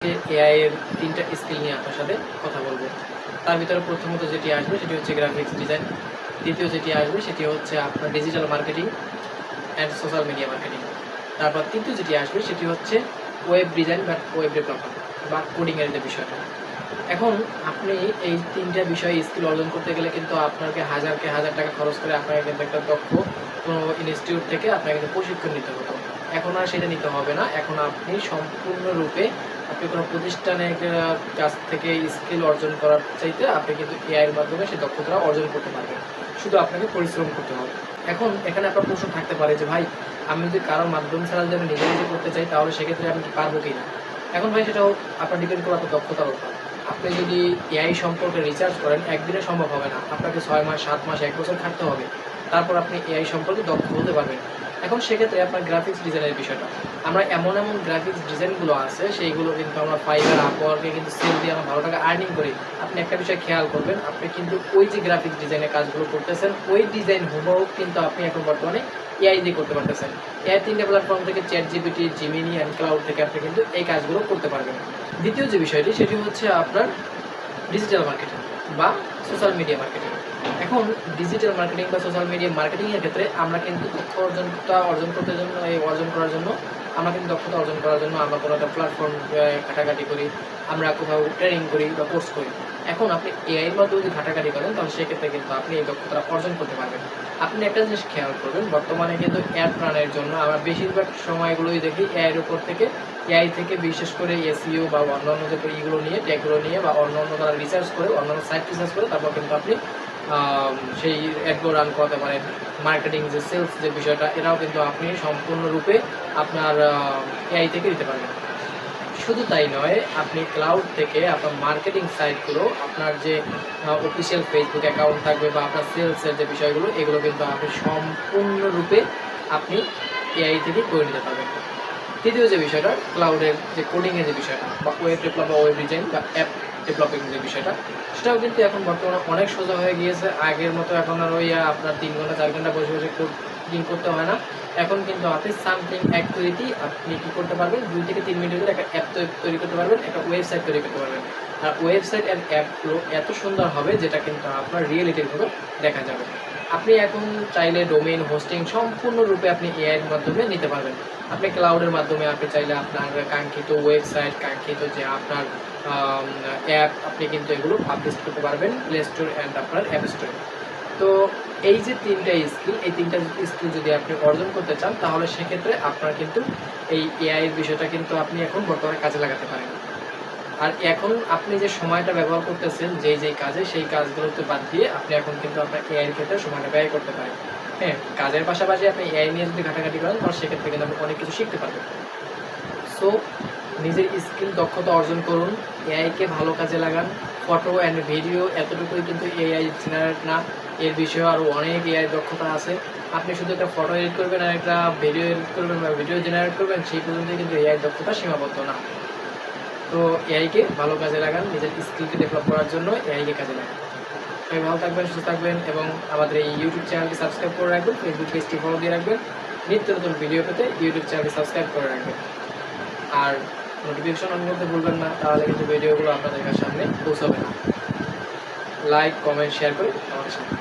AI এর 3টা skill নিয়ে আপনার সাথে কথা বলবো। তার ভিতরে প্রথমত যেটি আসবে সেটি হচ্ছে গ্রাফিক্স ডিজাইন, দ্বিতীয় যেটি আসবে সেটি হচ্ছে আপনার digital marketing and social media marketing, তারপর তৃতীয় যেটি আসবে সেটি হচ্ছে ওয়েব ডিজাইন বা ওয়েব ডেভেলপমেন্ট বা কোডিংয়ের যে বিষয়টা। এখন আপনি এই 3টা বিষয়ে স্কিল অর্জন করতে গেলে কিন্তু আপনাকে হাজার টাকা খরচ করে আপনাকে কিন্তু একটা দক্ষ কোনো ইনস্টিটিউট থেকে আপনাকে কিন্তু প্রশিক্ষণ নিতে হতো। এখন আর সেটা নিতে হবে না। এখন আপনি সম্পূর্ণরূপে আপনি কোনো প্রতিষ্ঠানের কাছ থেকে স্কিল অর্জন করার চাইতে আপনি কিন্তু এআইয়ের মাধ্যমে সেই দক্ষতা অর্জন করতে পারবেন। শুধু আপনাকে পরিশ্রম করতে হবে। এখন এখানে আপনার প্রশ্ন থাকতে পারে যে ভাই, আমি যদি কারোর মাধ্যম ছাড়া যদি আমি নিজে করতে চাই তাহলে সেক্ষেত্রে আমি কি পারবো কি না? এখন ভাই সেটাও আপনার ডিপেন্ড করে আপনার দক্ষতার উপর। আপনি যদি এআই সম্পর্কে রিসার্চ করেন, একদিনে সম্ভব হবে না। আপনাকে 6 মাস, 7 মাস, 1 বছর খাটতে হবে। তারপর আপনি এআই সম্পর্কে দক্ষ হতে পারবেন। এখন সেক্ষেত্রে আপনার গ্রাফিক্স ডিজাইনের বিষয়টা, আমরা এমন গ্রাফিক্স ডিজাইনগুলো আছে সেইগুলো কিন্তু আমরা ফাইবার, আপওয়ার্কে কিন্তু সেল দিয়ে আমরা ভালো টাকা আর্নিং করি। আপনি একটা বিষয় খেয়াল করবেন, আপনি কিন্তু ওই যে গ্রাফিক্স ডিজাইনের কাজগুলো করতেছেন ওই ডিজাইন হুবহু কিন্তু আপনি এখন বর্তমানে এআই দিয়ে করতে পারতেছেন। এআই 3টা প্ল্যাটফর্ম থেকে চ্যাটজিপিটি, জিমিনি অ্যান্ড ক্লাউড থেকে আপনি কিন্তু এই কাজগুলো করতে পারবেন। দ্বিতীয় যে বিষয়টি সেটি হচ্ছে আপনার ডিজিটাল মার্কেটিং বা সোশ্যাল মিডিয়া মার্কেটিং। এখন ডিজিটাল মার্কেটিং বা সোশ্যাল মিডিয়া মার্কেটিংয়ের ক্ষেত্রে আমরা কিন্তু তথ্য অর্জন করার জন্য আমরা কিন্তু দক্ষতা অর্জন করার জন্য আমরা কোনো একটা প্ল্যাটফর্ম ঘাটাঘাটি করি, আমরা কোথাও ট্রেনিং করি বা কোর্স করি। এখন আপনি এআইয়ের মাধ্যমে যদি ঘাটাঘাটি করেন তাহলে সেক্ষেত্রে কিন্তু আপনি এই দক্ষতা অর্জন করতে পারবেন। আপনি একটা জিনিস খেয়াল করবেন, বর্তমানে কিন্তু অ্যাড রানের জন্য আমরা বেশিরভাগ সময়গুলোই দেখি এআইয়ের উপর থেকে, এআই থেকে বিশেষ করে এসইও বা অন্যান্য যে ইগুলো নিয়ে ট্যাগগুলো নিয়ে বা অন্য তারা রিসার্চ করে, অন্যান্য সাইট রিসার্চ করে তারপর কিন্তু আপনি সেই অ্যাডগুলো রান করাতে পারেন। মার্কেটিং যে সেলস যে বিষয়টা, এটাও কিন্তু আপনি সম্পূর্ণরূপে আপনার এআই থেকে দিতে পারবেন। শুধু তাই নয়, আপনি ক্লাউড থেকে আপনার মার্কেটিং সাইটগুলো, আপনার যে অফিসিয়াল ফেসবুক অ্যাকাউন্ট থাকবে বা আপনার সেলসের যে বিষয়গুলো, এগুলো কিন্তু আপনি সম্পূর্ণরূপে আপনি এআই থেকে করে নিতে পারবেন। তৃতীয় যে বিষয়টা, ক্লাউডের যে কোডিংয়ের যে বিষয়টা বা ওয়েব ডেভেলপ বা ওয়েব ডিজাইন বা অ্যাপ ডেভেলপিং যে বিষয়টা, সেটাও কিন্তু এখন বর্তমানে অনেক সোজা হয়ে গিয়েছে। আগের মতো এখন আর ওই আপনার 3 ঘন্টা 4 ঘন্টা বসে কোডিং করতে হয় না। এখন কিন্তু আপনি সামথিং অ্যাক্টিভিটি আপনি কী করতে পারবেন, 2 থেকে 3 মিনিটের ভিতরে একটা অ্যাপ তৈরি করতে পারবেন, একটা ওয়েবসাইট তৈরি করতে পারবেন। আর ওয়েবসাইট অ্যান্ড অ্যাপগুলো এত সুন্দর হবে যেটা কিন্তু আপনার রিয়েলিটির মতো দেখা যাবে। আপনি এখন চাইলে ডোমেইন হোস্টিং সম্পূর্ণরূপে আপনি এআইয়ের মাধ্যমে নিতে পারবেন। আপনি ক্লাউডের মাধ্যমে আপনি চাইলে আপনার কাঙ্ক্ষিত ওয়েবসাইট, কাঙ্ক্ষিত যে আপনার অ্যাপ, আপনি কিন্তু এগুলো পাবলিশ করতে পারবেন প্লে স্টোর অ্যান্ড আপনার অ্যাপ স্টোরে। তো এই যে 3টা স্কিল, এই 3টা স্কিল যদি আপনি অর্জন করতে চান তাহলে সেক্ষেত্রে আপনার কিন্তু এই এআইয়ের বিষয়টা কিন্তু আপনি এখন বর্তমানে কাজে লাগাতে পারেন। আর এখন আপনি যে সময়টা ব্যবহার করতেছেন যেই কাজে, সেই কাজগুলোতে বাদ দিয়ে আপনি এখন কিন্তু আপনার এআইয়ের ক্ষেত্রে সময়টা ব্যয় করতে পারেন। হ্যাঁ, কাজের পাশাপাশি আপনি এআই নিয়ে যদি ঘাটাঘাটি করেন তাহলে সেক্ষেত্রে কিন্তু আপনি অনেক কিছু শিখতে পারবেন। সো নিজের স্কিল দক্ষতা অর্জন করুন, এআইকে ভালো কাজে লাগান। ফটো অ্যান্ড ভিডিও এতটুকুই কিন্তু এআই জেনারেট না, এর বিষয়েও আরও অনেক এআই দক্ষতা আছে। আপনি শুধু একটা ফটো এডিট করবেন আর একটা ভিডিও এডিট করবেন বা ভিডিও জেনারেট করবেন, সেই পর্যন্তই কিন্তু এআই দক্ষতা সীমাবদ্ধ না। তো এআইকে ভালো কাজে লাগান, নিজের স্কিলকে ডেভেলপ করার জন্য এআইকে কাজে লাগান। সবাই ভালো থাকবেন, সুস্থ থাকবেন এবং আমাদের এই ইউটিউব চ্যানেলটি সাবস্ক্রাইব করে রাখবেন, ফেসবুক পেজটি ফলো দিয়ে রাখবেন। নিত্য নতুন ভিডিও পেতে ইউটিউব চ্যানেলটি সাবস্ক্রাইব করে রাখবেন। আর নোটিফিকেশন অন করতে ভুলবেন না, তাহলে কিন্তু ভিডিওগুলো আপনাদের সামনে পৌঁছাবে না। লাইক, কমেন্ট, শেয়ার করে আমাদের সাথে